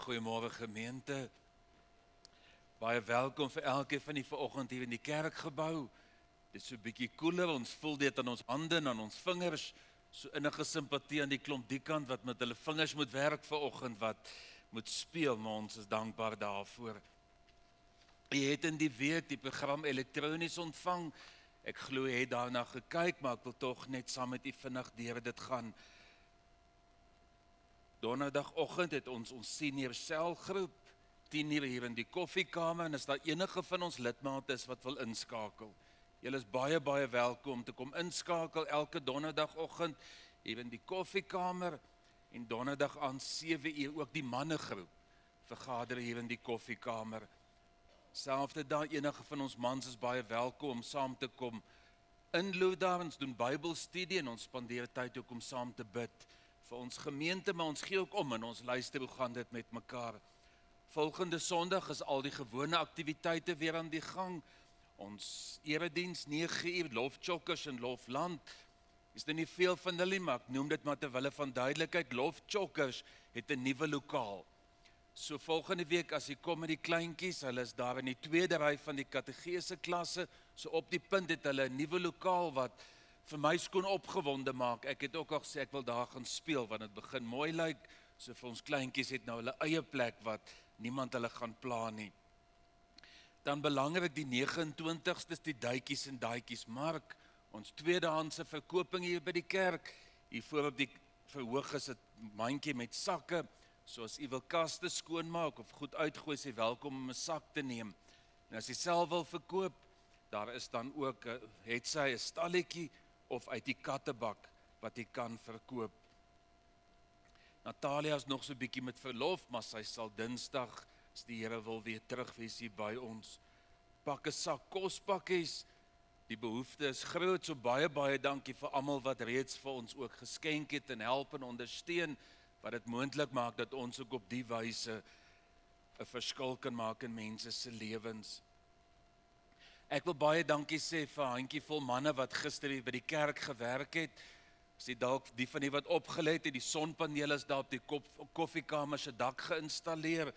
Goeiemôre gemeente. Baie welkom vir elkeen van die vanoggend hier in die kerkgebou. Dit is so 'n bietjie koeler, ons voel dit aan ons hande en aan ons vingers. So innige simpatie aan die klomp die kant wat met hulle vingers moet werk vanoggend, wat moet speel, maar ons is dankbaar daarvoor. Jy het in die week die program elektronies ontvang. Ek glo jy het daarna gekyk, maar ek wil tog net saam met u vinnig deur dit gaan. Donderdagoggend het ons senior selgroep 10:00 hier in die koffiekamer, en as daar enige van ons lidmate is wat wil inskakel, julle is baie welkom om te kom inskakel elke donderdagoggend hier in die koffiekamer, en donderdag aan 7:00 ook die mannegroep vergader hier in die koffiekamer. Selfde daar, enige van ons mans is baie welkom om saam te kom inloop daar. Ons doen Bybelstudie en ons spandeer tyd ook om saam te bid vir ons gemeente, maar ons gee ook om en ons luister hoe gaan dit met mekaar. Volgende Sondag is al die gewone aktiwiteite weer aan die gang. Ons erediens 9:00, Lofchokkers en Lofland. Is er nie veel van hulle, maar ek noem dit maar ter wille van duidelikheid. Lofchokkers het 'n nuwe lokaal. So volgende week as jy kom met die kleintjies, hulle is daar in die tweede ry van die kategese klasse, so op die punt het hulle 'n nuwe lokaal wat vir my skoon opgewonde maak. Ek het ook al gesê ek wil daar gaan speel, want dit begin mooi lyk, so vir ons kleintjies het nou hulle eie plek wat niemand hulle gaan pla nie. Dan belangrik die 29ste is die duitjies en daadjies mark, ons tweedehandse verkoping hier by die kerk. Hier voor op die verhoog is 'n mandjie met sakke, so as u wil kaste skoonmaak of goed uitgooi, is jy welkom om 'n sak te neem. En as jy self wil verkoop, daar is dan ook het sy 'n stalletjie of uit die kattebak wat jy kan verkoop. Natalia is nog so 'n bietjie met verlof, maar sy sal Dinsdag, as die Here wil, weer terug wees hier by ons. Pak 'n sak kospakkies. Die behoefte is groot, so baie dankie vir almal wat reeds vir ons ook geskenk het en help en ondersteun, wat dit moontlik maak dat ons ook op die wyse 'n verskil kan maak in mense se lewens. Ek wil baie dankie sê vir 'n handjievol manne wat gister hier by die kerk gewerk het. As jy dalk die van die wat opgelet het, die sonpanele is daar op die koffiekamer se dak geïnstalleer.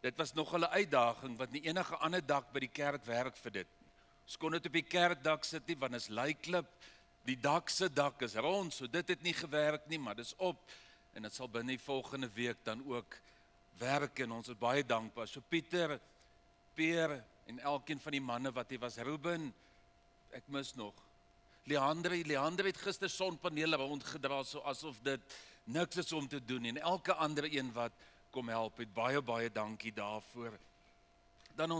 Dit was nog 'n uitdaging, want nie enige ander dak by die kerk werk vir dit. Ons kon dit op die kerkdak sit nie, want is leiklip. Die dak se dak is rond, so dit het nie gewerk nie, maar dis op. En dit sal binne die volgende week dan ook werk, en ons is baie dankbaar. So Pieter, Peer en elkeen van die manne wat hier was, Ruben, ek mis nog. Leander het gister sonpanele rondgedra, so asof dit niks is om te doen, en elke ander een wat kom help het, baie dankie daarvoor. Dan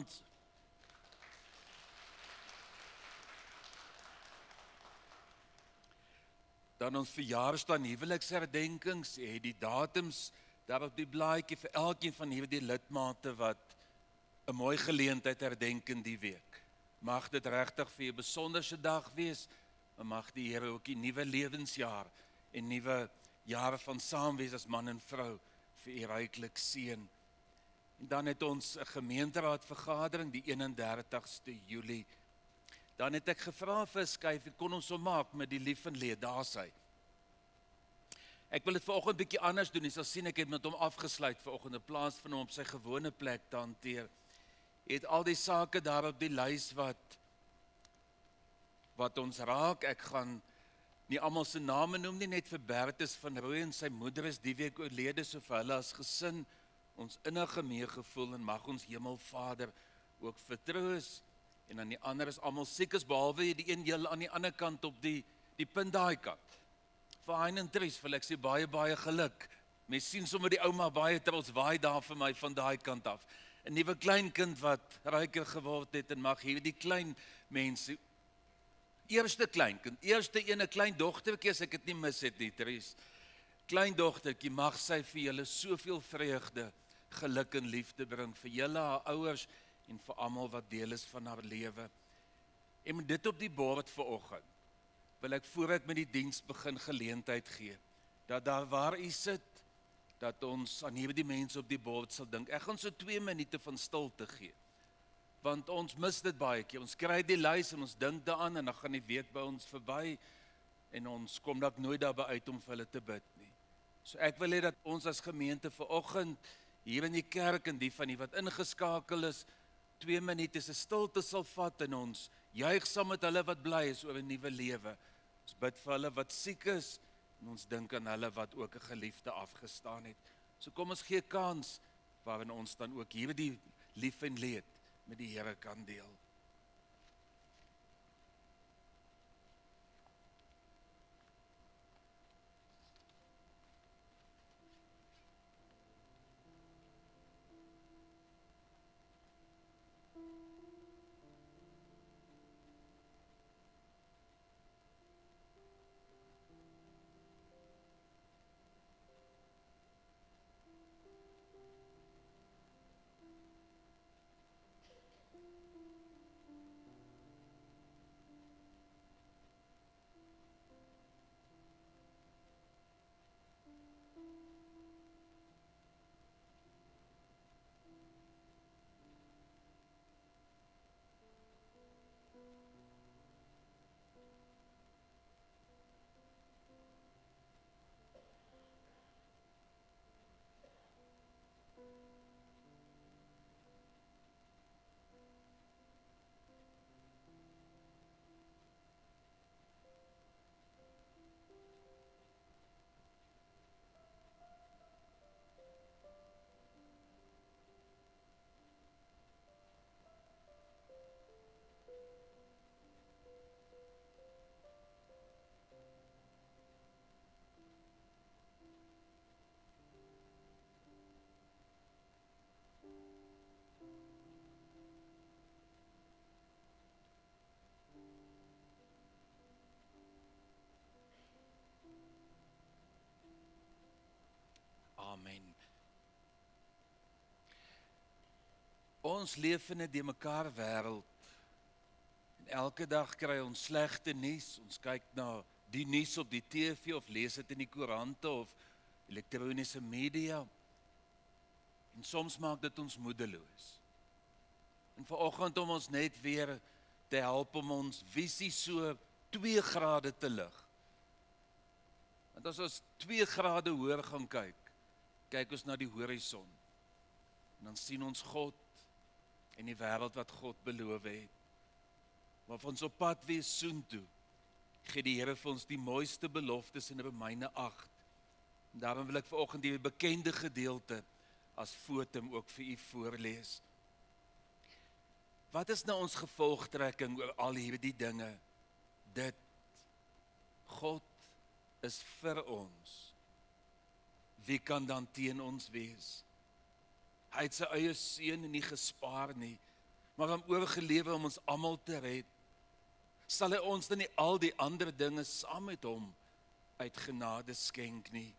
ons verjaarsdag en huweliksherdenkings, het die datums daar op die blaadjie vir elkeen van hierdie lidmate wat 'n mooi geleentheid herdenk in die week. Mag dit regtig vir 'n besonderse dag wees, en mag die Here ook die nuwe lewensjaar en nuwe jare van saam wees as man en vrou vir u ryklik seën. En dan het ons 'n gemeenteraadvergadering die 31ste Julie. Dan het ek gevra vir 'n skyfie, kon ons hom maak met die lief en leed, daar's hy. Ek wil dit vanoggend bietjie anders doen. Jy sal sien ek het met hom afgesluit vanoggend in plaas van hom op sy gewone plek te hanteer. Jy het al die sake daar op die lys wat ons raak. Ek gaan nie almal se name noem nie, net vir Bertus van Rooi en sy moeder is die week oorlede, so vir hulle as gesin ons innige meegevoel, en mag ons Hemelvader ook vertroos. En dan die ander is almal siek is, behalwe die een heel aan die ander kant op die punt daai kant. Vir Hein en Tries wil ek sê baie geluk. Mens sien sommer die ouma baie trots waai daar vir my van daai kant af. 'n Nuwe kleinkind wat ryker geword het, en mag hierdie klein mense, eerste kleinkind, een klein dogtertjie, as ek dit nie mis het nie, Tries. Klein dogtertjie, mag sy vir julle soveel vreugde, geluk en liefde bring, vir julle, haar ouers, en vir almal wat deel is van haar lewe. En met dit op die bord vanoggend, wil ek voor ek met die diens begin geleentheid gee, dat daar waar u sit, dat ons aan hierdie mense op die bord sal dink. Ek gaan so 2 minute van stilte gee, want ons mis dit baie keer. Ons kry die lys en ons dink daaraan, en dan gaan die week by ons verby, en ons kom dalk nooit daarby uit om vir hulle te bid nie. So ek wil hê dat ons as gemeente vanoggend hier in die kerk en die van die wat ingeskakel is, 2 minute se stilte sal vat in ons, juig saam met hulle wat bly is oor 'n nuwe lewe. Ons bid vir hulle wat siek is, en ons dink aan hulle wat ook 'n geliefde afgestaan het. So kom ons gee kans, waarin ons dan ook hierdie lief en leed met die Here kan deel. Amen. Ons leef in 'n de mekaar wêreld. En elke dag kry ons slegte nuus. Ons kyk na die nuus op die TV of lees dit in die koerante of elektroniese media. En soms maak dit ons moedeloos. En vanoggend om ons net weer te help om ons visie so 2 grade te lig. Want as ons 2 grade hoër gaan kyk ons na die horison. En dan sien ons God en die wêreld wat God beloof het. Maar van ons op pad wees soontoe, gee die Here vir ons die mooiste beloftes in Romeine 8. En daarom wil ek vanoggend die bekende gedeelte as fotum ook vir u voorlees. Wat is nou ons gevolgtrekking oor al hierdie dinge? Dit, God is vir ons. Wie kan dan teen ons wees? Hy het sy eie seun nie gespaar nie, maar hom oorgelewe om ons almal te red. Sal hy ons dan nie al die ander dinge saam met hom uit genade skenk nie?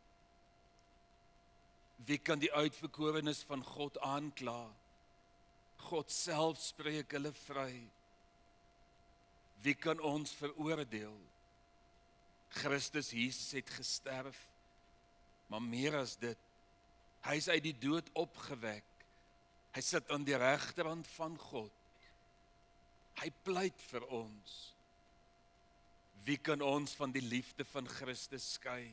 Wie kan die uitverkorenes van God aankla? God self spreek hulle vry. Wie kan ons veroordeel? Christus Jesus het gesterf, maar meer as dit, hy is uit die dood opgewek. Hy sit aan die regterhand van God. Hy pleit vir ons. Wie kan ons van die liefde van Christus skei?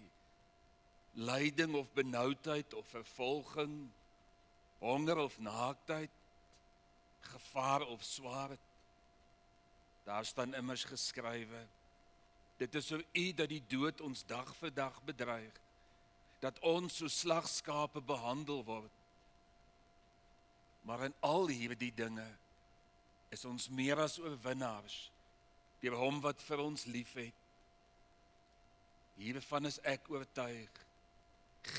Lyding of benoudheid of vervolging, honger of naaktheid, gevaar of swaard. Daar staan immers geskrywe, dit is oor u dat die dood ons dag vir dag bedreig, dat ons so slagskape behandel word. Maar in al hierdie dinge is ons meer as oorwinnaars, deur hom wat vir ons lief het. Hiervan is ek oortuig,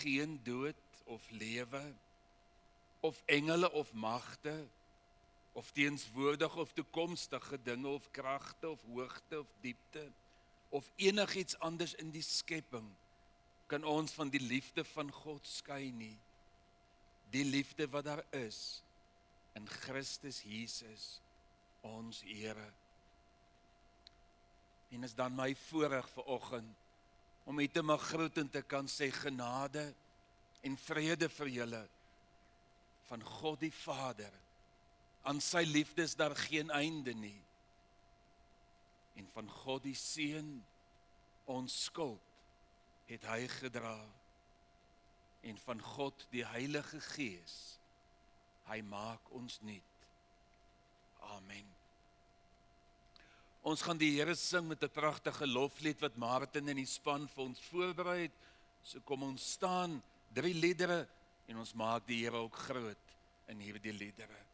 geen dood of lewe, of engele of magte, of teenswoordig of toekomstige dinge, of kragte, of hoogte, of diepte, of enigiets anders in die skepping, kan ons van die liefde van God skei nie. Die liefde wat daar is, in Christus Jesus, ons Here. En is dan my voorreg vanoggend, om u te mag groet en te kan sê genade en vrede vir julle, van God die Vader. Aan sy liefde is daar geen einde nie. En van God die Seun, ons skuld, het hy gedra. en van God die Heilige Gees. Hy maak ons nuut. Amen. Ons gaan die Here sing met 'n pragtige loflied wat Martin en die span vir ons voorberei het. So kom ons staan, 3 liedere, en ons maak die Here ook groot in hierdie liedere.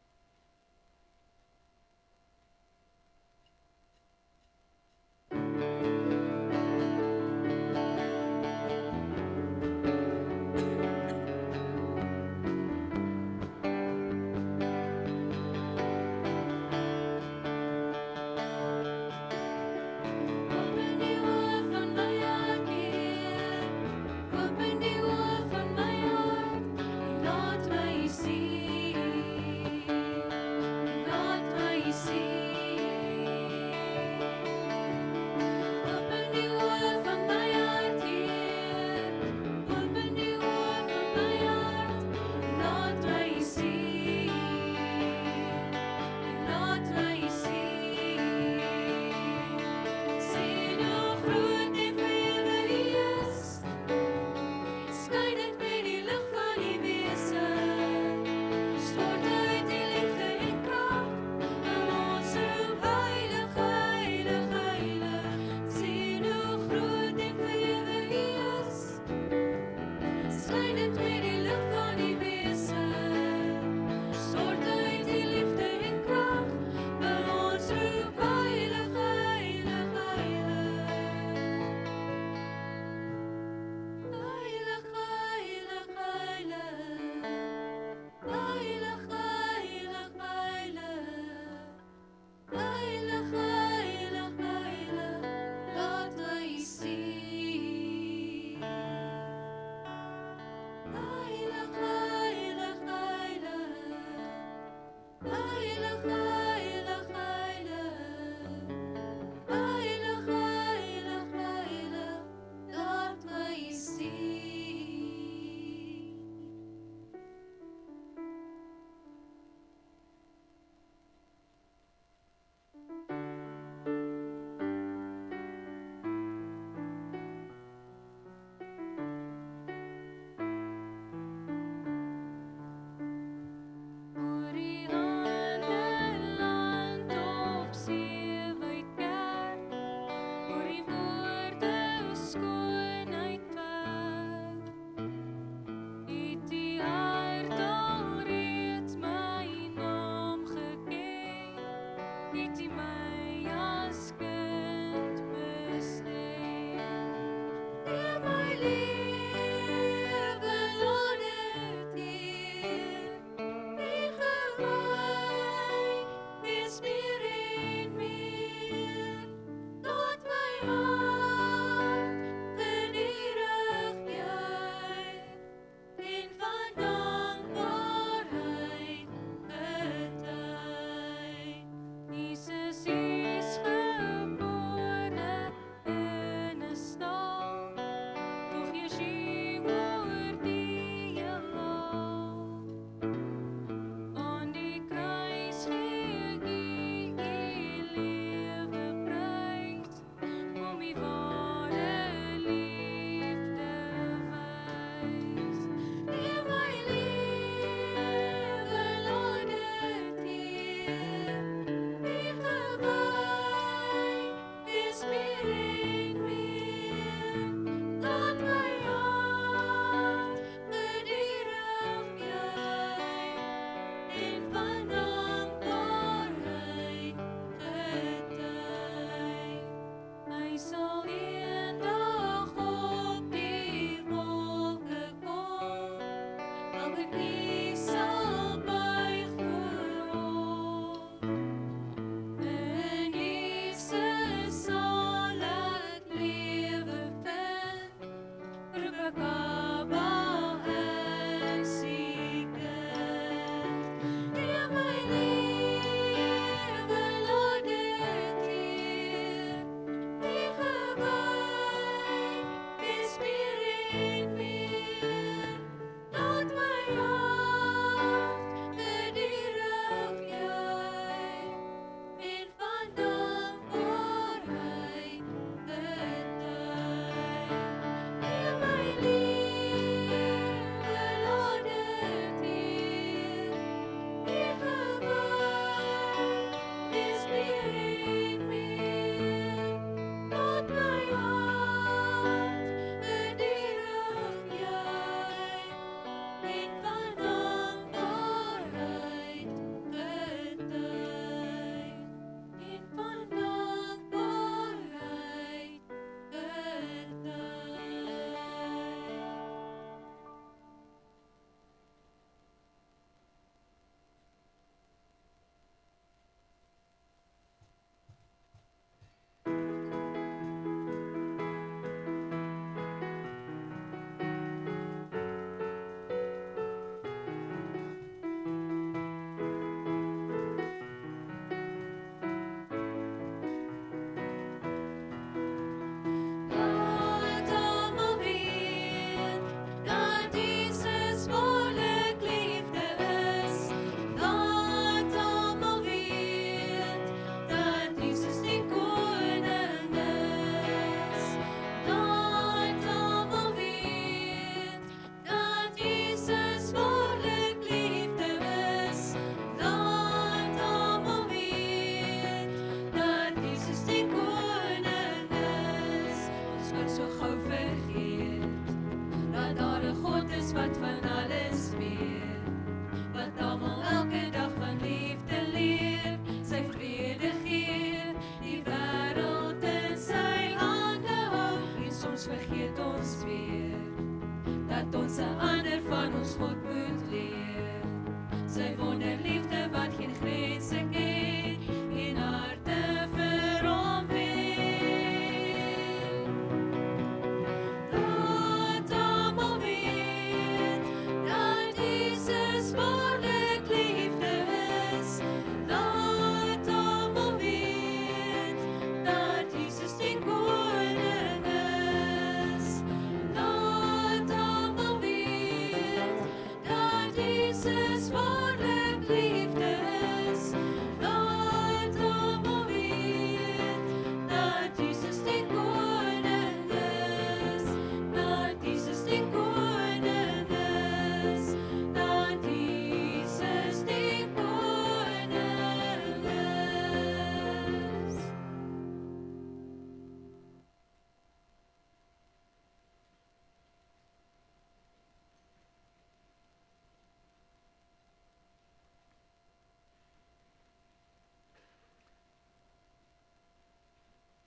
Open die oë van my hart en laat my sien.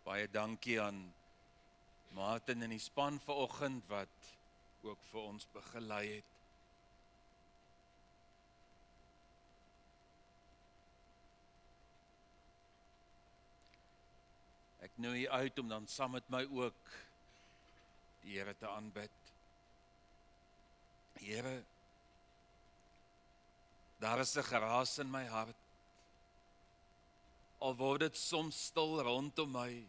Baie dankie aan Martin en die span vanoggend wat ook vir ons begelei het. Ek nooi u uit om dan saam met my ook die Here te aanbid. Here, daar is 'n geraas in my hart. Al word dit soms stil rondom my,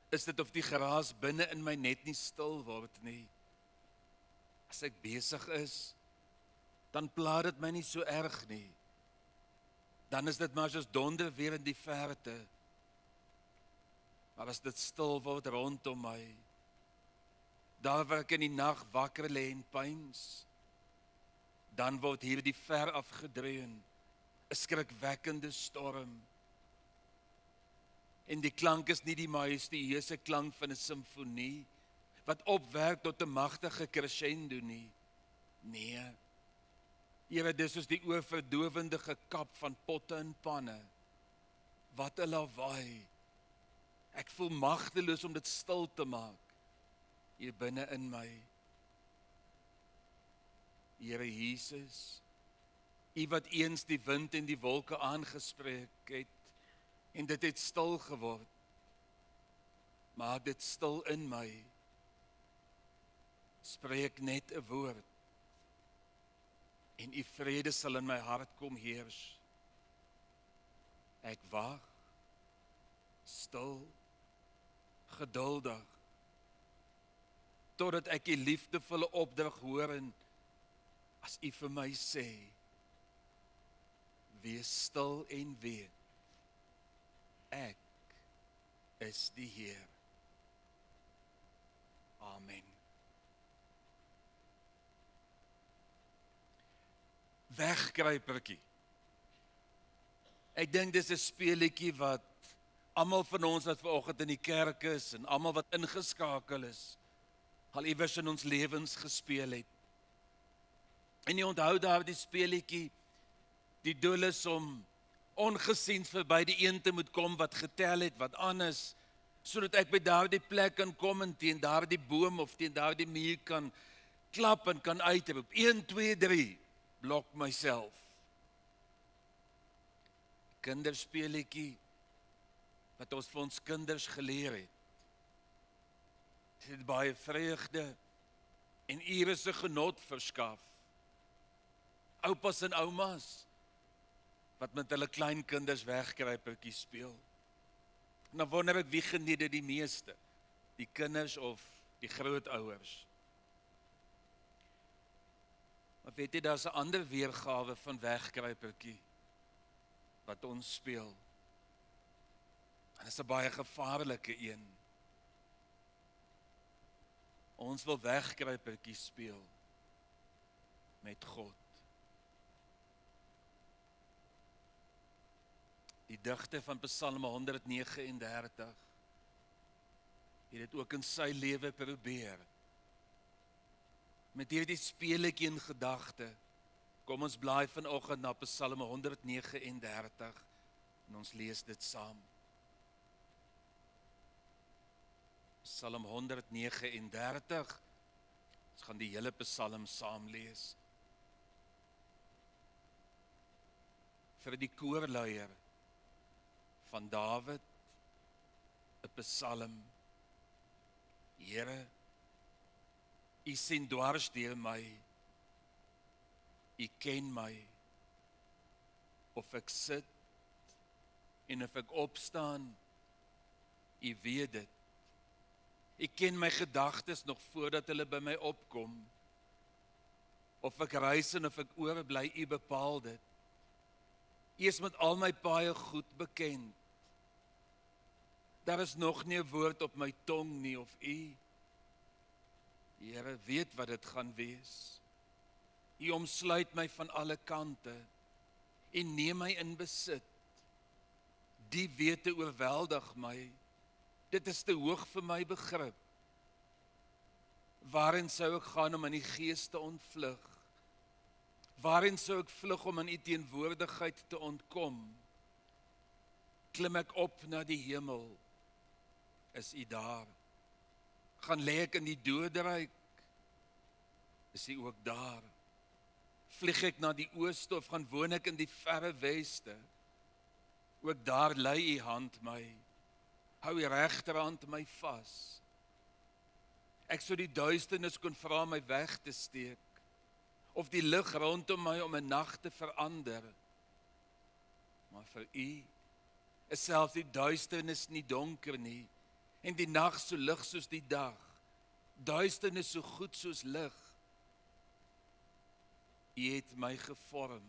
is dit of die geraas binne in my net nie stil word nie. As ek besig is, dan pla dit my nie so erg nie. Dan is dit maar soos donder weer in die verte. Maar as dit stil word rondom my, daar waar ek in die nag wakker lê en pyns, dan word hier die ver afgedreun, 'n skrikwekkende storm. En die klank is nie die majestueuse klank van 'n simfonie, wat opwerk tot 'n magtige crescendo nie. Nee, Here, dis soos die oorverdowende gekap van potte en panne. Wat 'n lawaai. Ek voel magteloos om dit stil te maak, hier binne in my. Here Jesus, U wat eens die wind en die wolke aangespreek het, en dit het stil geword. Maak dit stil in my. Spreek net 'n woord, en U vrede sal in my hart kom heers. Ek wag, stil, geduldig, totdat ek U liefdevolle opdrag hoor en as U vir my sê, wees stil en weet, ek is die Heer. Amen. Wegkruipertjie. Ek dink dis 'n speletjie wat almal van ons wat vanoggend in die kerk is en almal wat ingeskakel is, al iewers in ons lewens gespeel het. En jy onthou daar die speletjie, die doel is om ongesien verby die een te moet kom wat getel het, wat anders, sodat ek by daardie plek kan kom en teen daardie boom of teen daardie muur kan klap en kan uitroep. 1, 2, 3, blok myself. Kinderspeletjie wat ons vir ons kinders geleer het. Dit het baie vreugde en ure se genot verskaf. Oupas en oumas wat met hulle kleinkinders wegkruipertjie speel. En dan wonder ek wie geniet dit die meeste, die kinders of die grootouers. Maar weet jy, daar's 'n ander weergawe van wegkruipertjie wat ons speel. En dit is 'n baie gevaarlike een. Ons wil wegkruipertjie speel met God. Die digter van Psalm 139 het dit ook in sy lewe probeer. Met hierdie speletjie in gedagte, kom ons blaai vanoggend na Psalm 139 en ons lees dit saam. Psalm 139, ons gaan die hele Psalm saam lees. Vir die koorleier van Dawid, 'n Psalm. Here, U sien dwars deur my, U ken my, of ek sit en of ek opstaan, U weet dit. U ken my gedagtes nog voordat hulle by my opkom. Of ek reis en of ek oorbly, U bepaal dit. U is met al my paaie goed bekend. Daar is nog nie 'n woord op my tong nie, of U, Here, weet wat dit gaan wees. U omsluit my van alle kante en neem my in besit. Die wete oorweldig my. Dit is te hoog vir my begrip. Waarin sou ek gaan om aan die Gees te ontvlug? Waarin sou ek vlug om aan U teenwoordigheid te ontkom? Klim ek op na die hemel, is U daar. Gaan lê ek in die doderyk, is U ook daar. Vlieg ek na die ooste of gaan woon ek in die verre weste, ook daar lei U hand my, hou U regterhand my vas. Ek sou die duisternis kon vra my weg te steek, of die lig rondom my om 'n nag te verander. Maar vir U is selfs die duisternis nie donker nie, en die nag so lig soos die dag, duisternis so goed soos lig. U het my gevorm,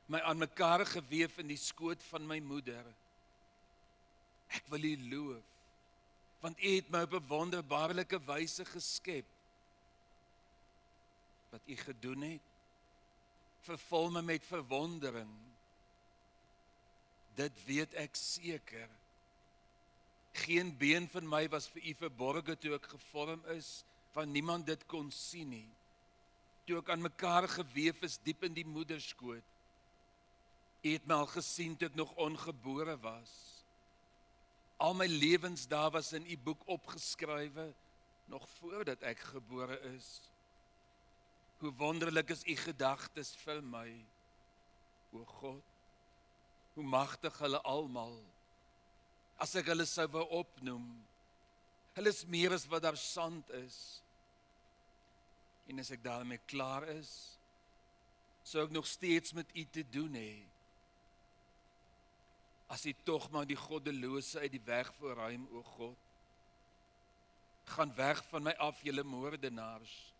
my aan mekaar geweef in die skoot van my moeder. Ek wil U loof, want U het my op 'n wonderbaarlike wyse geskep. Wat U gedoen het, vervul my met verwondering. Dit weet ek seker. Geen been van my was vir U verborge toe ek gevorm is, want niemand dit kon sien nie. Toe ek aan mekaar geweef is diep in die moederskoot. U het my al gesien toe ek nog ongebore was. Al my lewensdae was in U boek opgeskrywe, nog voordat ek gebore is. Hoe wonderlik is U gedagtes vir my, o God. Hoe magtig hulle almal, as ek hulle sou wou opnoem. Hulle is meer as wat daar sand is. En as ek daarmee klaar is, sou ek nog steeds met U te doen hê. As U tog maar die goddelose uit die weg verruim, o God. Gaan weg van my af, julle moordenaars.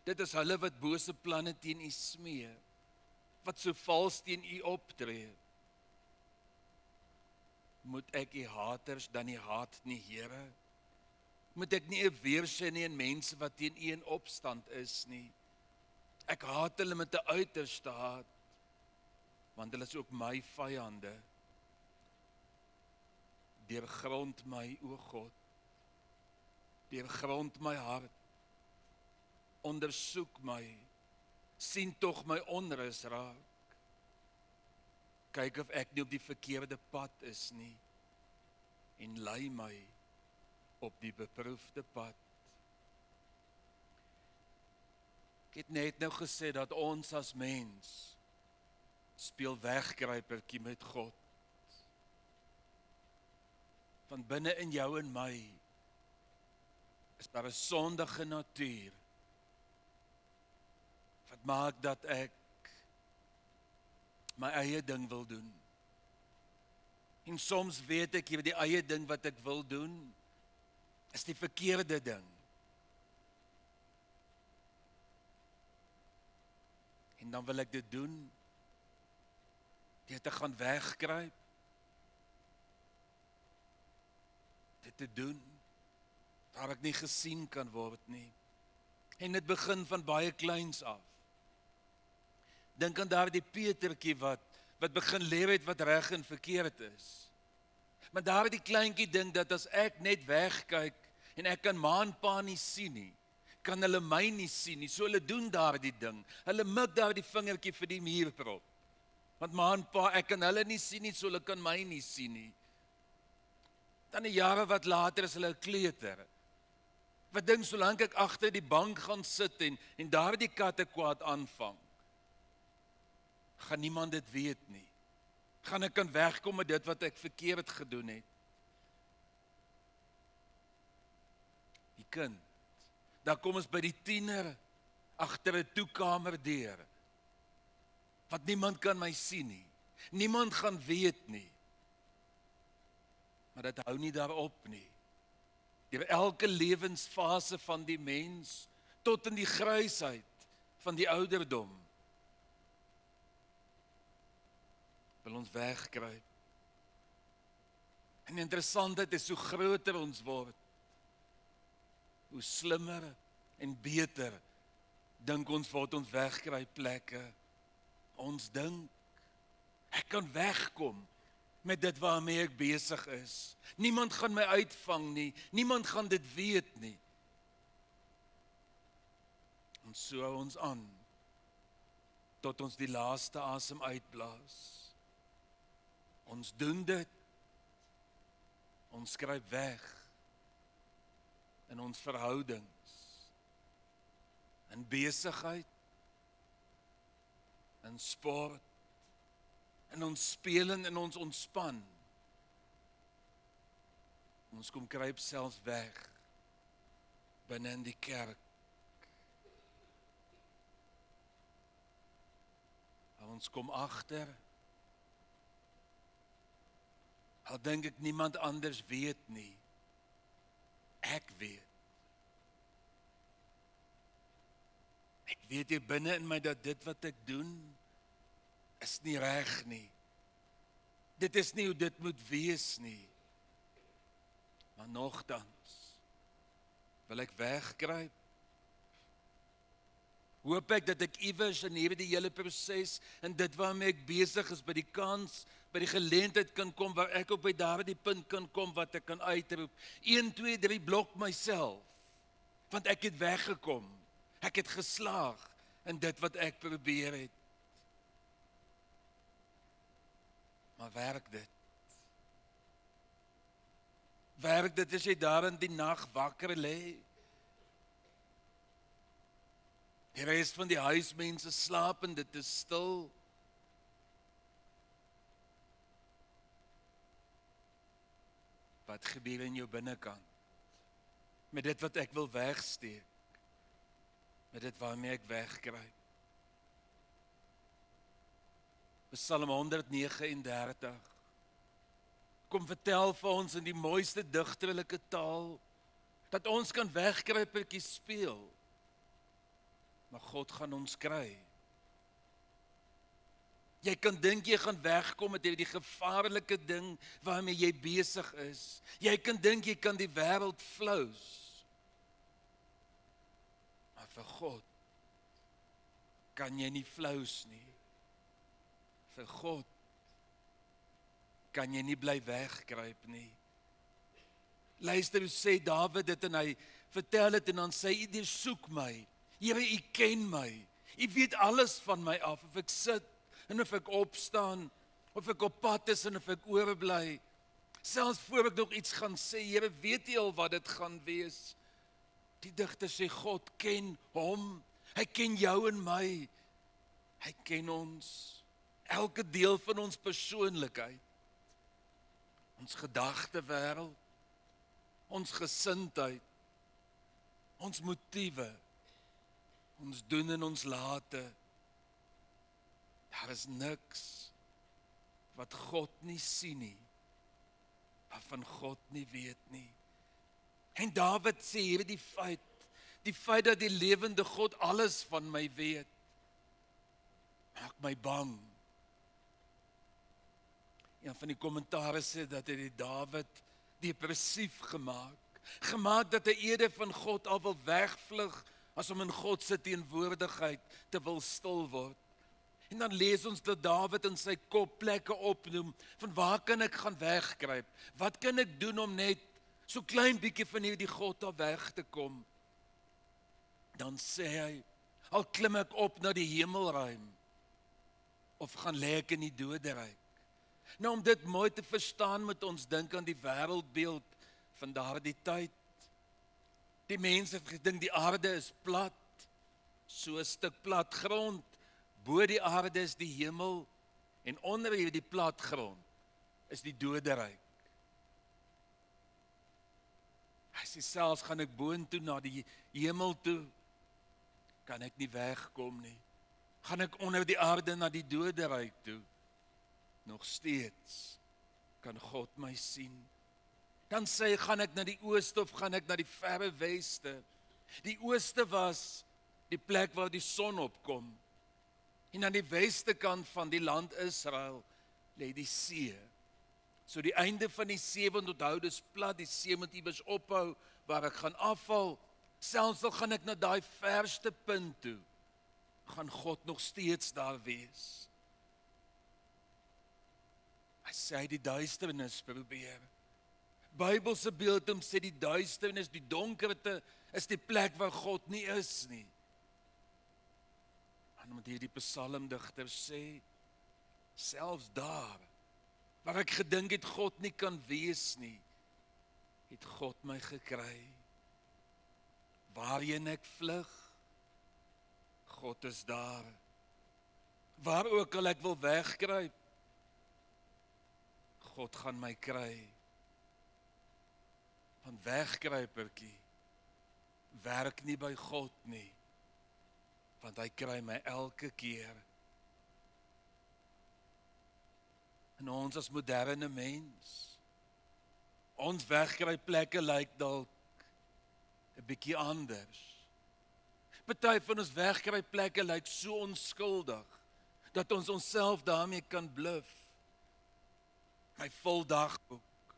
Dit is hulle wat bose planne teen U smee, wat so vals teen U optree. Moet ek U haters dan nie haat nie, Here? Moet ek nie 'n weersien nie in mense wat teen U in opstand is nie? Ek haat hulle met 'n uiterste haat, want hulle is ook my vyande. Deurgrond my, o God, deurgrond my hart, ondersoek my, sien tog my onrus raak. Kyk of ek nie op die verkeerde pad is nie, en lei my op die beproefde pad. Ek het net nou gesê dat ons as mens speel wegkruipertjie met God. Van binne in jou en my is daar 'n sondige natuur wat maak dat ek my eie ding wil doen. En soms weet ek hier die eie ding wat ek wil doen is die verkeerde ding. En dan wil ek dit doen deur te gaan wegkruip, dit te doen waar ek nie gesien kan word nie. En dit begin van baie kleins af. Dink aan daardie Petertjie wat begin leer het wat reg en verkeerd is. Maar daardie kleintjie dink dat as ek net wegkyk en ek kan ma en pa nie sien nie, kan hulle my nie sien nie. So hulle doen daardie ding. Hulle mik daardie vingertjie vir die muurprop. Want ma en pa, ek kan hulle nie sien nie, so hulle kan my nie sien nie. Dan 'n jare wat later is hulle 'n kleuter. Wat dink solank ek agter die bank gaan sit en daardie katte kwaad aanvang, gaan niemand dit weet nie. Gaan ek kan wegkom met dit wat ek verkeerd gedoen het. Die kind, dan kom ons by die tiener agter 'n toekamerdeur. Wat niemand kan my sien nie. Niemand gaan weet nie. Maar dit hou nie daarop nie. Deur elke lewensfase van die mens tot in die grysheid van die ouderdom wil ons wegkruip. En interessantheid is, hoe groter ons word, hoe slimmer en beter dink ons word ons wegkruip plekke. Ons dink, ek kan wegkom met dit waarmee ek besig is. Niemand gaan my uitvang nie, niemand gaan dit weet nie. En so hou ons aan, tot ons die laaste asem uitblaas. Ons doen dit Ons skryp weg in ons verhoudings, in besigheid, in sport, in ons speel en in ons ontspan. Ons kom kruip selfs weg binne in die kerk. En ons kom agter, al dink ek niemand anders weet nie, ek weet. Ek weet hier binne in my dat dit wat ek doen, is nie reg nie. Dit is nie hoe dit moet wees nie. Maar nogtans wil ek wegkruip. Hoop ek dat ek iewers in hierdie hele proses en dit waarmee ek besig is by die kans, by die geleentheid kan kom waar ek op by daardie punt kan kom wat ek kan uitroep. 1, 2, 3 blok myself. Want ek het weggekom. Ek het geslaag in dit wat ek probeer het. Maar werk dit? Werk dit as jy daar in die nag wakker lê? Die res van die huismense slaap en dit is stil. Wat gebeur in jou binnekant? Met dit wat ek wil wegsteek. Met dit waarmee ek wegkruip. Psalm 139. Kom vertel vir ons in die mooiste digterlike taal, dat ons kan wegkruipertjie speel. Maar God gaan ons kry. Jy kan dink jy gaan wegkom met die gevaarlike ding waarmee jy besig is. Jy kan dink jy kan die wêreld flous. Maar vir God kan jy nie flous nie. Vir God kan jy nie bly wegkruip nie. Luister hoe sê Dawid dit en hy vertel dit en dan sê hy, "U soek my. Here, U ken my. U weet alles van my af, of ek sit en of ek opstaan, of ek op pad is en of ek oorbly. Selfs voor ek nog iets gaan sê, Here, weet U al wat dit gaan wees?" Die digter sê, God ken hom. Hy ken jou en my. Hy ken ons. Elke deel van ons persoonlikheid. Ons gedagtewêreld, ons gesindheid, ons motiewe, ons doen en ons late. Daar is niks wat God nie sien nie, waarvan God nie weet nie. En Dawid sê hier die feit dat die lewende God alles van my weet, maak my bang. Een van die kommentare sê dat hy die Dawid depressief gemaak dat hy eerder van God al wil wegvlug as om in God se teenwoordigheid te wil stil word. En dan lees ons dat Dawid in sy kop plekke opnoem van waar kan ek gaan wegkruip? Wat kan ek doen om net so klein bietjie van hierdie God af weg te kom? Dan sê hy, al klim ek op na die hemelruim of gaan lê ek in die doderyk. Nou om dit mooi te verstaan moet ons dink aan die wêreldbeeld van daardie tyd. Die mense het gedink die aarde is plat, so 'n stuk plat grond. Bo die aarde is die hemel en onder hierdie plat grond is die doderyk. Hy sê selfs gaan ek boontoe na die hemel toe, kan ek nie wegkom nie. Gaan ek onder die aarde na die doderyk toe, nog steeds kan God my sien. Dan sê hy, gaan ek na die ooste of gaan ek na die verre weste? Die ooste was die plek waar die son opkom. En aan die weste kant van die land Israel lê die see. So die einde van die see, want onthou dis plat, die see moet iewers ophou waar ek gaan afval. Selfs al gaan ek na daai verste punt toe, gaan God nog steeds daar wees. Hy sê die duisternis probeer. Bybelse beeld sê die duisternis, die donkerte is die plek waar God nie is nie. En omdat hierdie psalmdigter sê, selfs daar waar ek gedink het God nie kan wees nie, het God my gekry. Waarheen ek vlug, God is daar. Waar ook al ek wil wegkruip, God gaan my kry. Want wegkruipertjie werk nie by God nie, want hy kry my elke keer. En ons as moderne mens, ons wegkruipplekke lyk dalk 'n bietjie anders. Party van ons wegkruipplekke lyk so onskuldig, dat ons onsself daarmee kan bluf. My vol dagboek,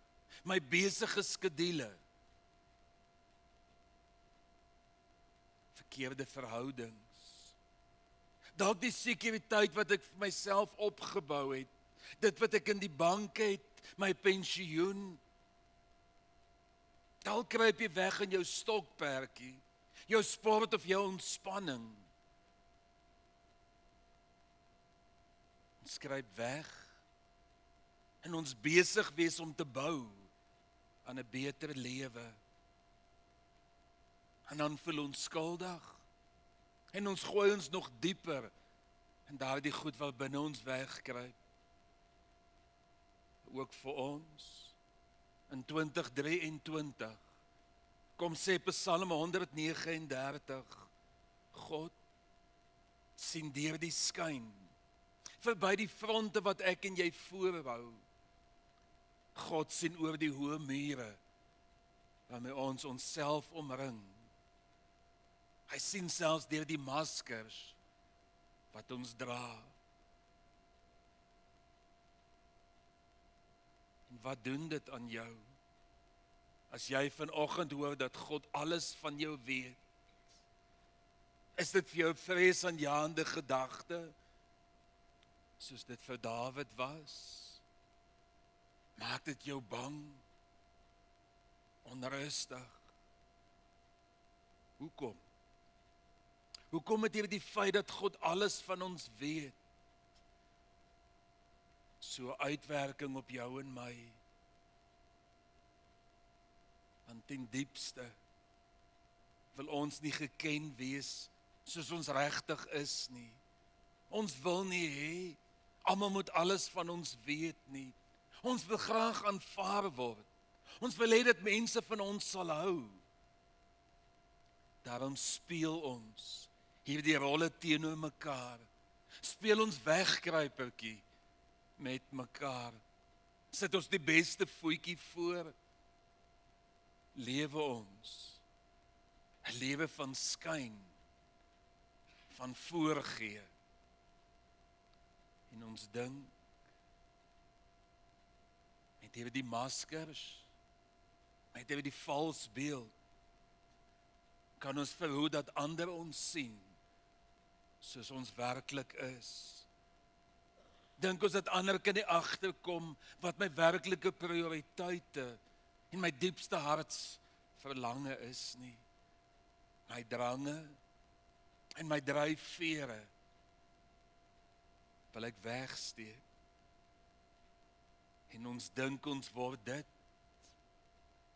my besige skedule, verkeerde verhoudings, dalk die sekuriteit wat ek vir myself opgebou het, dit wat ek in die bank het, my pensioen. Dalk kruip jy weg in jou stokperdjie, jou sport of jou ontspanning. Ons kruip weg en ons besig wees om te bou aan 'n beter lewe. En dan voel ons skuldig en ons gooi ons nog dieper in daardie goed wat binne ons wegkruip. Ook vir ons in 2023 kom sê Psalm 139, God sien deur die skyn verby die fronte wat ek en jy voorhou. God sien oor die hoë mure waarmee ons onsself omring. Hy sien selfs deur die maskers wat ons dra. En wat doen dit aan jou? As jy vanoggend hoor dat God alles van jou weet, is dit vir jou vreesaanjaende gedagte, soos dit vir Dawid was? Maak dit jou bang, onrustig? Hoekom? Hoekom het hierdie feit dat God alles van ons weet so uitwerking op jou en my? Want ten diepste wil ons nie geken wees soos ons regtig is nie. Ons wil nie hê almal moet alles van ons weet nie. Ons wil graag aanvaar word. Ons wil hê dat mense van ons sal hou. Daarom speel ons hierdie rolle teenoor mekaar. Speel ons wegkruipertjie met mekaar. Sit ons die beste voetjie voor. Lewe ons 'n lewe van skyn, van voorgee. En ons dink met hierdie maskers, met hierdie vals beeld, kan ons verhoed dat ander ons sien soos ons werklik is. Dink ons dat ander kan nie agterkom wat my werklike prioriteite en my diepste harts verlange is nie. My drange en my dryfvere wil ek wegsteek. En ons dink ons word dit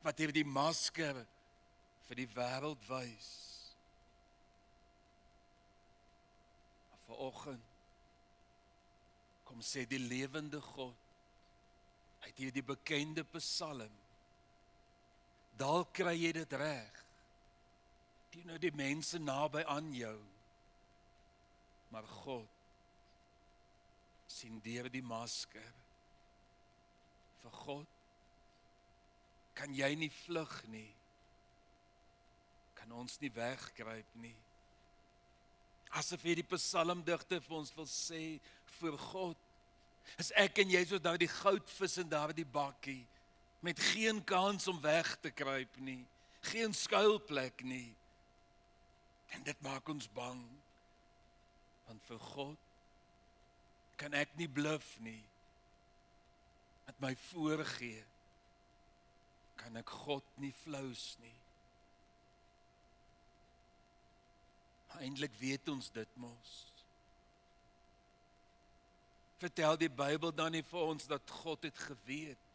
wat hierdie masker vir die wêreld wys. Maar vanoggend kom sê die lewende God uit hierdie bekende Psalm, dalk kry jy dit reg, teenoor die mense naby aan jou, maar God sien deur die masker. Vir God kan jy nie vlug nie, kan ons nie wegkruip nie. Asof hierdie psalmdigter vir ons wil sê, vir God is ek en jy soos daardie goudvis in daardie bakkie, met geen kans om weg te kruip nie, geen skuilplek nie. En dit maak ons bang, want vir God kan ek nie bluf nie. Met my voorgee kan ek God nie flous nie. Maar eintlik weet ons dit mos. Vertel die Bybel dan nie vir ons dat God het geweet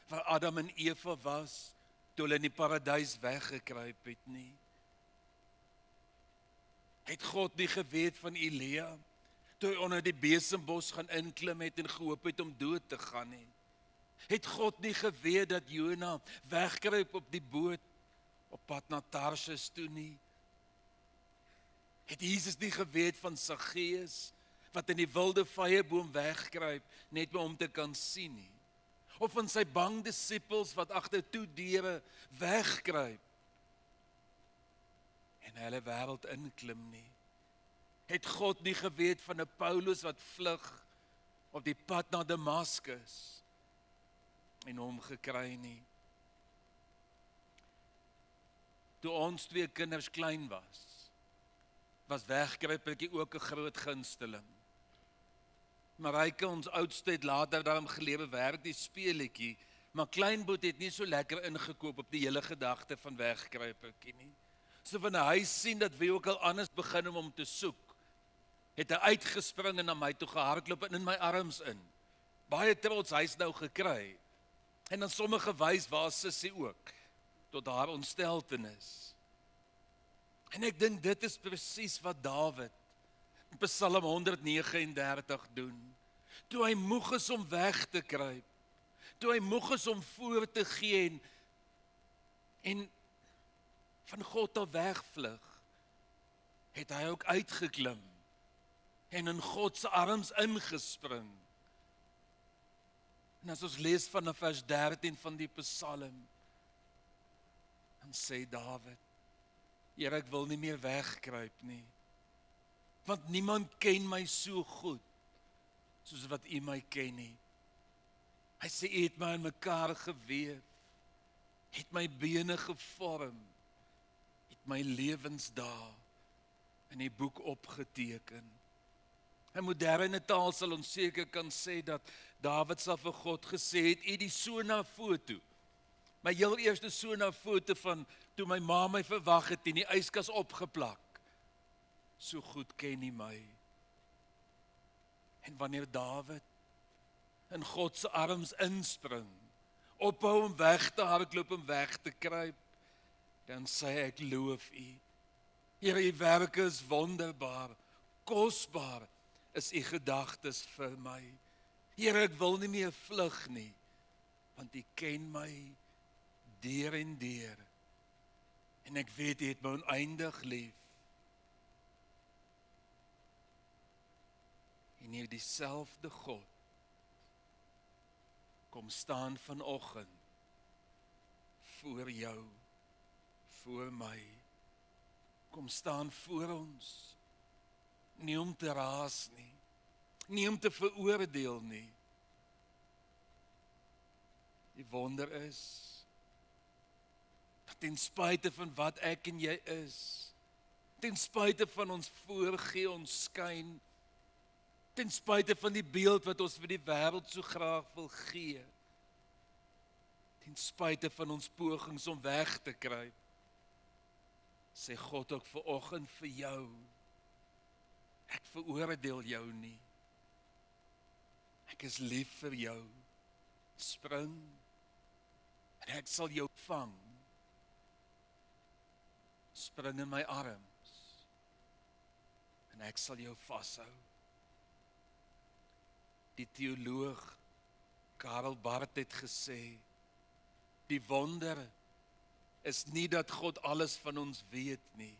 waar Adam en Eva was toe hulle in die paradys weggekruip het nie. Het God nie geweet van Elia, toe hy onder die besembos gaan inklim het en gehoop het om dood te gaan nie? Het God nie geweet dat Jona wegkruip op die boot op pad na Tarsus toe nie? Het Jesus nie geweet van Saggeus, wat in die wilde vyeboom wegkruip, net om te kan sien nie? Of van sy bang disippels, wat agter toe deure wegkruip, en hulle wêreld inklim nie? Het God nie geweet van 'n Paulus wat vlug op die pad na Damaskus en hom gekry nie? Toe ons 2 kinders klein was wegkruipertjie ook 'n groot gunsteling. Maryke, ons oudste, het later daarom gelewe werk die speletjie, maar Kleinboet het nie so lekker ingekoop op die hele gedagte van wegkruipertjie nie. So wanneer hy sien dat wie ook al anders begin om hom te soek, het hy uitgespring en na my toe gehardloop en in my arms in. Baie trots, hy's nou gekry. En dan sommige wys waar sussie ook, tot haar ontsteltenis. En ek dink dit is presies wat Dawid in Psalm 139 doen. Toe hy moeg is om weg te kruip, toe hy moeg is om voor te gee en van God af wegvlug, het hy ook uitgeklim en in God se arms ingespring. En as ons lees van vers 13 van die Psalm, dan sê Dawid, Here, ek wil nie meer wegkruip nie, want niemand ken my so goed, soos wat U my ken nie. Hy sê, U het my in mekaar geweef, het my bene gevorm, het my lewensdae in die boek opgeteken. In moderne taal sal ons seker kan sê dat Dawid sal vir God gesê het, U die Sona foto, my heel eerste Sona foto van toe my ma my verwag het in die yskas opgeplak. So goed ken U my. En wanneer Dawid in God se arms inspring, ophou om weg te hardloop en weg te kruip, dan sê ek loof U. Here, U werke is wonderbaar, kosbaar is U gedagtes vir my. Here, ek wil nie meer vlug nie, want U ken my deur en deur. En ek weet U het my oneindig lief. En hier dieselfde God kom staan vanoggend voor jou, voor my. Kom staan voor ons, nie om te raas nie, nie om te veroordeel nie. Die wonder is, dat ten spyte van wat ek en jy is, ten spyte van ons voorgee, ons skyn, ten spyte van die beeld wat ons vir die wêreld so graag wil gee, ten spyte van ons pogings om weg te kruip, sê God ook vanoggend vir jou, ek veroordeel jou nie. Ek is lief vir jou. Spring, en ek sal jou vang. Spring in my arms, en ek sal jou vashou. Die teoloog Karl Barth het gesê, die wonder is nie dat God alles van ons weet nie.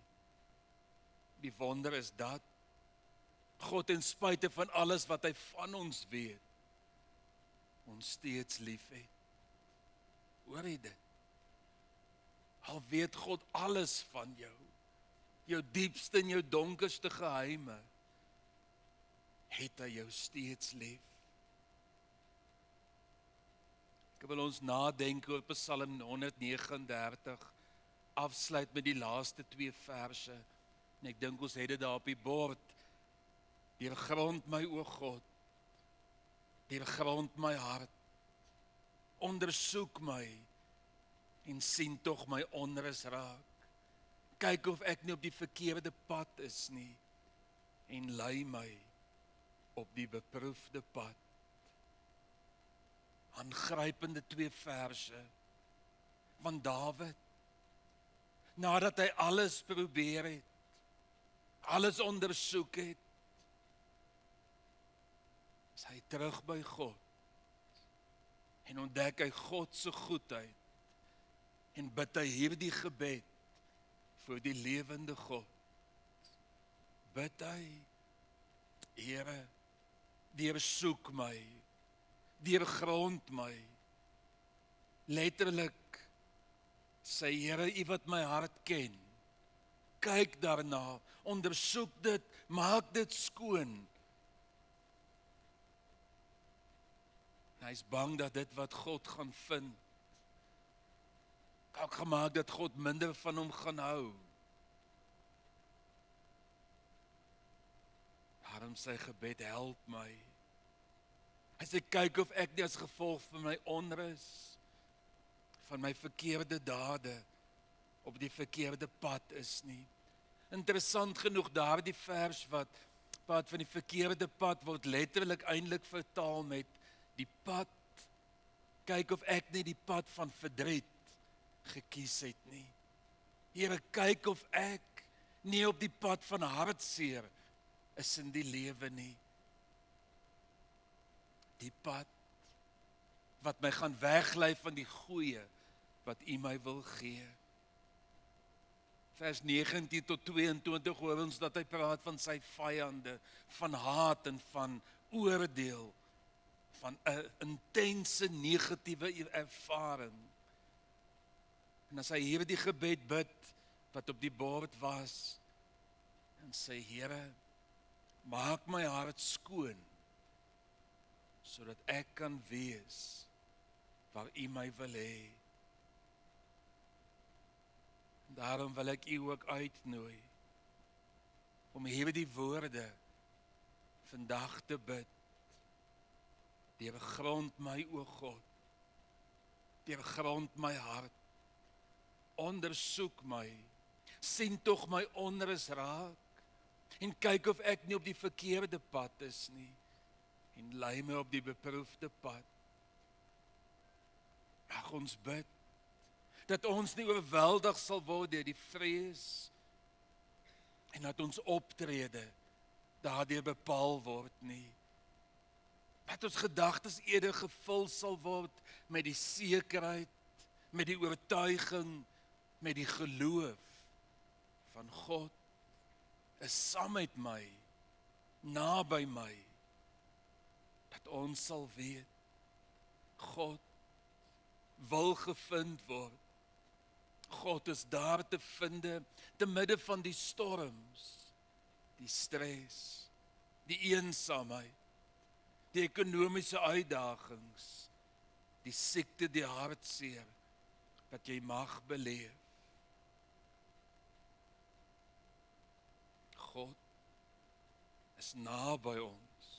Die wonder is dat God ten spyte van alles wat hy van ons weet, ons steeds lief het. Hoor jy dit? Al weet God alles van jou, jou diepste en jou donkerste geheime, het hy jou steeds lief. Ek wil ons nadenk oor Psalm 139, afsluit met die laaste 2 verse, en ek dink ons het dit daar op die bord. Deurgrond my, o God, deurgrond my hart, ondersoek my, en sien tog my onrus raak. Kyk of ek nie op die verkeerde pad is nie, en lei my op die beproefde pad. Aangrypende 2 verse, van Dawid. Nadat hy alles probeer het, alles ondersoek het, is hy terug by God en ontdek hy God se goedheid en bid hy hierdie gebed vir die lewende God. Bid hy, Here, deursoek my, deurgrond my. Letterlik sê Here, U wat my hart ken, kyk daarna, ondersoek dit, maak dit skoon. En hy is bang dat dit wat God gaan vind, ook gemaak dat God minder van hom gaan hou. Daarom sy gebed, help my. Hy sê, kyk of ek nie as gevolg van my onrus, van my verkeerde dade, op die verkeerde pad is nie. Interessant genoeg, daardie vers wat pad van die verkeerde pad word letterlik eintlik vertaal met die pad, kyk of ek nie die pad van verdriet gekies het nie. Here, kyk of ek nie op die pad van hartseer is in die lewe nie. Die pad wat my gaan weglei van die goeie wat U my wil gee. Vers 19 tot 22 hoor ons dat hy praat van sy vyande, van haat en van oordeel, van 'n intense negatiewe ervaring. En as hy hierdie gebed bid, wat op die bord was, en sê, Here, maak my hart skoon, sodat ek kan wees waar U my wil hê. Daarom wil ek U ook uitnooi om hierdie woorde vandag te bid. Deurgrond my, o God, deurgrond my hart, ondersoek my, sien tog my onrus raak, en kyk of ek nie op die verkeerde pad is nie, en lei my op die beproefde pad. Mag ons bid, dat ons nie oorweldig sal word deur die vrees, en dat ons optrede daardeur bepaal word nie. Dat ons gedagtes eerder gevul sal word met die sekerheid, met die oortuiging, met die geloof van God is saam met my, naby my, dat ons sal weet, God wil gevind word. God is daar te vind, te midde van die storms, die stres, die eensaamheid, die ekonomiese uitdagings, die siekte, die hartseer, wat jy mag beleef. God is naby ons.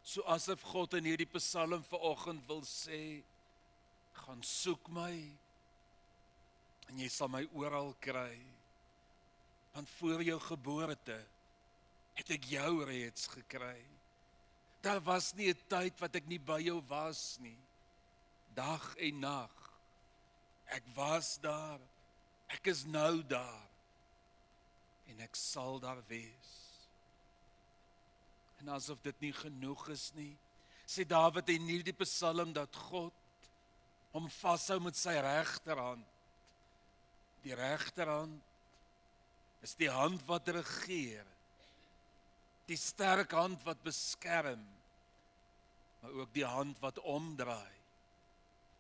So asof God in hierdie Psalm vanoggend wil sê, gaan soek my, en jy sal my oral kry. Want voor jou geboorte het ek jou reeds gekry. Daar was nie 'n tyd wat ek nie by jou was nie. Dag en nag. Ek was daar. Ek is nou daar. En ek sal daar wees. En asof dit nie genoeg is nie, sê Dawid in hierdie Psalm dat God hom vashou met sy regterhand. Die regterhand is die hand wat regeer, die sterk hand wat beskerm, maar ook die hand wat omdraai,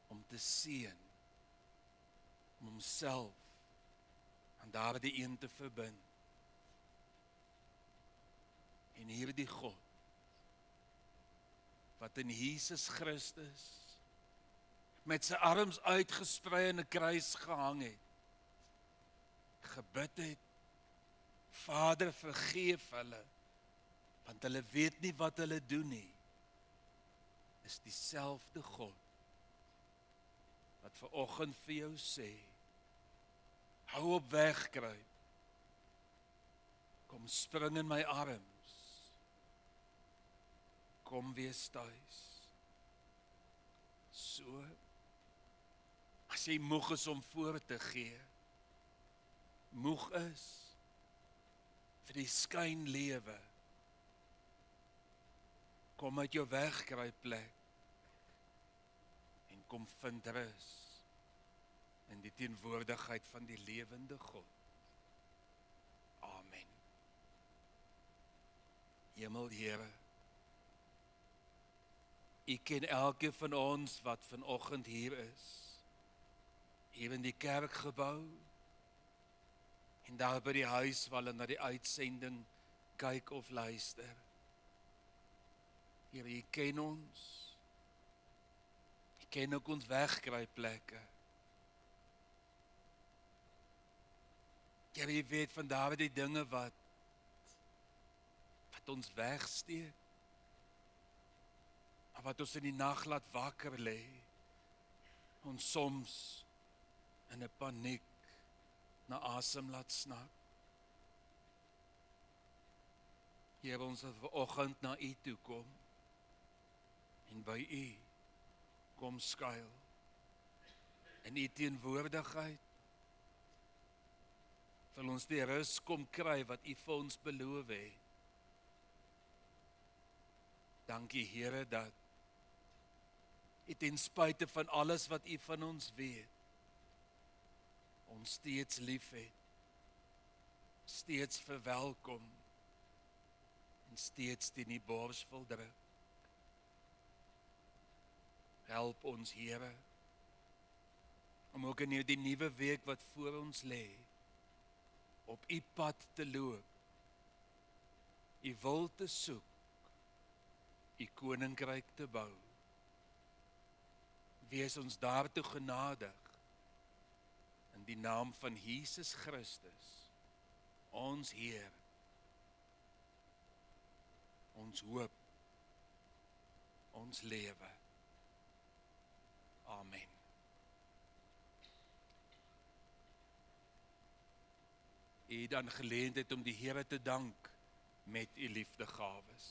om te seën, om homself aan daardie een te verbind. En hierdie God, wat in Jesus Christus, met sy arms uitgesprei in 'n kruis gehang het, gebid het, Vader, vergeef hulle, want hulle weet nie wat hulle doen nie, is dieselfde God, wat vanoggend vir jou sê, hou op wegkruip, kom spring in my arms, kom wees tuis. So, As jy moeg is om voor te gee, moeg is vir die skynlewe, kom uit jou wegkruipplek en kom vind rus in die teenwoordigheid van die lewende God. Amen. Hemel Here, U ken elke van ons wat vanoggend hier is, hier in die kerkgebou, en daar by die huis waar hulle na die uitsending kyk of luister. Here, U ken ons. U ken ook ons wegkruipplekke. Here, U weet van daardie dinge wat ons wegsteek, maar wat ons in die nag laat wakker lê, ons soms in 'n paniek na asem laat snak. Here, ons wil vanoggend na U toe kom en by U kom skuil in U teenwoordigheid. Wil ons die rus kom kry wat U vir ons beloof het. Dankie Here dat U ten spyte van alles wat U van ons weet, ons steeds lief het, steeds verwelkom en steeds teen die bors wil druk. Help ons Here om ook in die nuwe week wat voor ons lê, op U pad te loop, U wil te soek, U koninkryk te bou. Wees ons daartoe genadig, in die naam van Jesus Christus, ons Heer, ons hoop, ons lewe. Amen. U dan geleentheid om die Here te dank met U liefdegawes.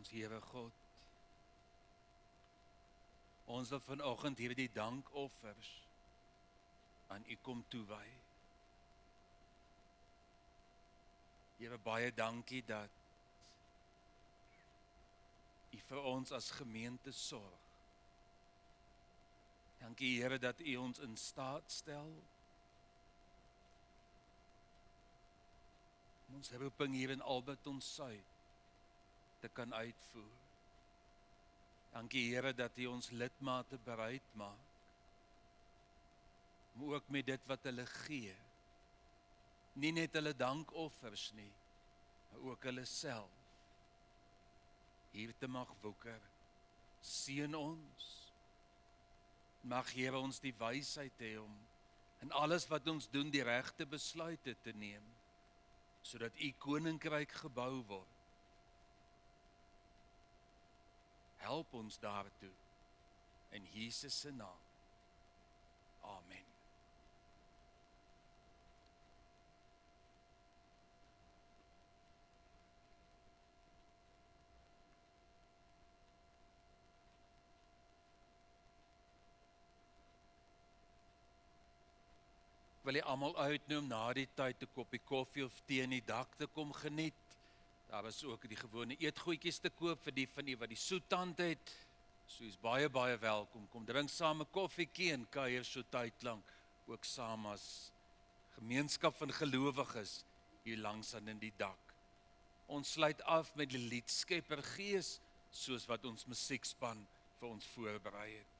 ons Here God. Ons wil vanoggend hierdie dankoffers aan U kom toewy. Here, baie dankie dat U vir ons as gemeente sorg. Dankie Here dat U ons in staat stel om ons roeping hier in Alberton Suid te kan uitvoer. Dankie Here dat U ons lidmate bereid maak om ook met dit wat hulle gee, nie net hulle dankoffers nie, maar ook hulle self hier te mag woeker. Seën ons. Mag Here ons die wysheid hê om in alles wat ons doen die regte besluite te neem, sodat U koninkryk gebou word. Help ons daartoe, in Jesus se naam. Amen. Ek wil julle almal uitnooi om na die tyd 'n koppie koffie of tee in die dak te kom geniet. Daar is ook die gewone eetgoedjies te koop vir die van u wat die soettand het. So is baie welkom. Kom drink saam 'n koffietjie en kuier so tyd lank, ook saam as gemeenskap van gelowiges hier langs aan in die dak. Ons sluit af met die lied Skepper Gees, soos wat ons musiekspan vir ons voorberei het.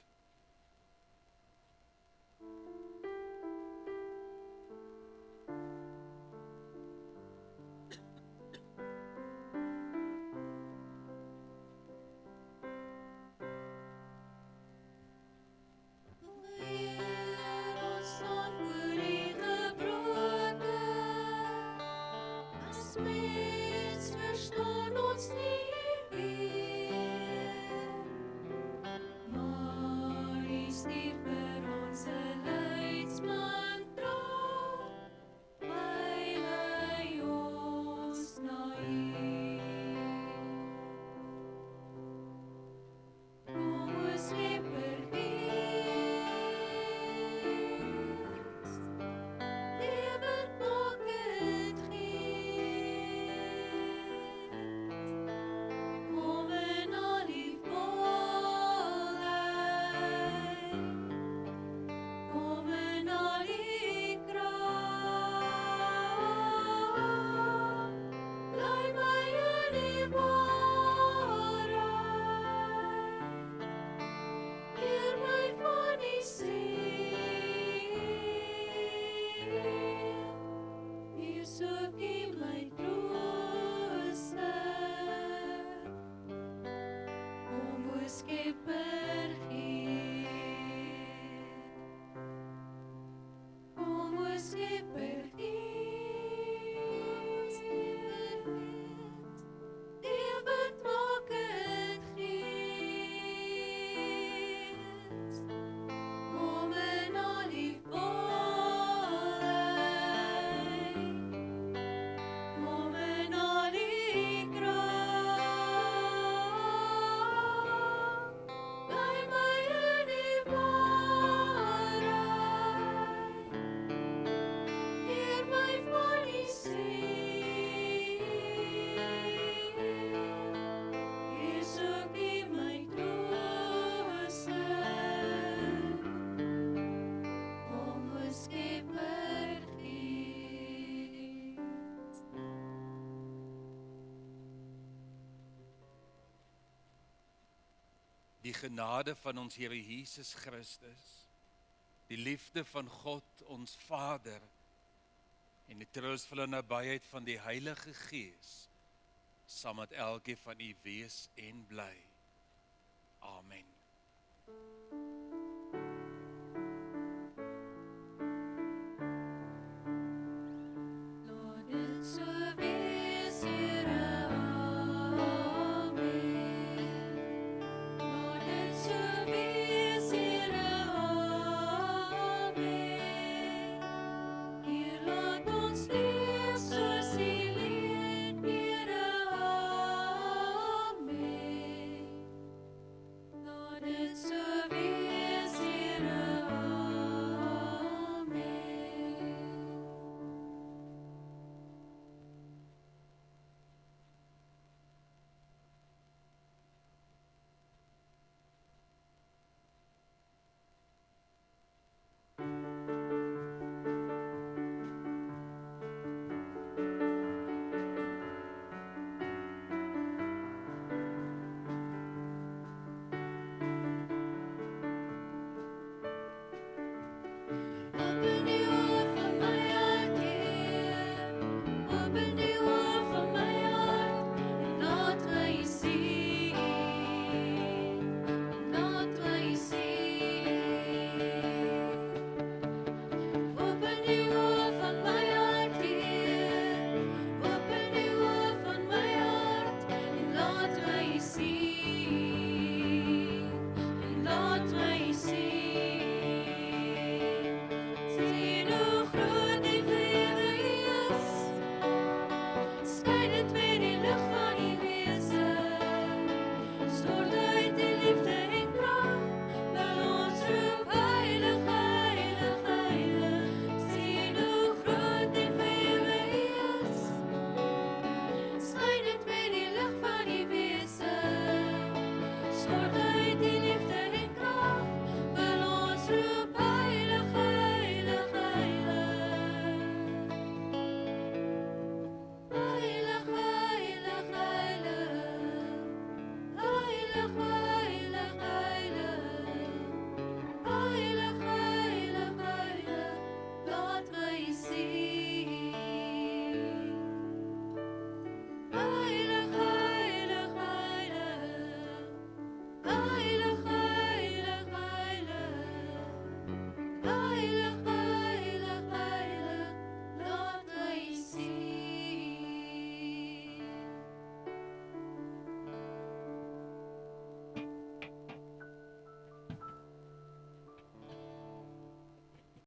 Die genade van ons Here Jesus Christus, die liefde van God ons Vader en die troostvolle nabyheid van die Heilige Gees saam met elkeen van u wees en bly. Amen. Amen. Bibel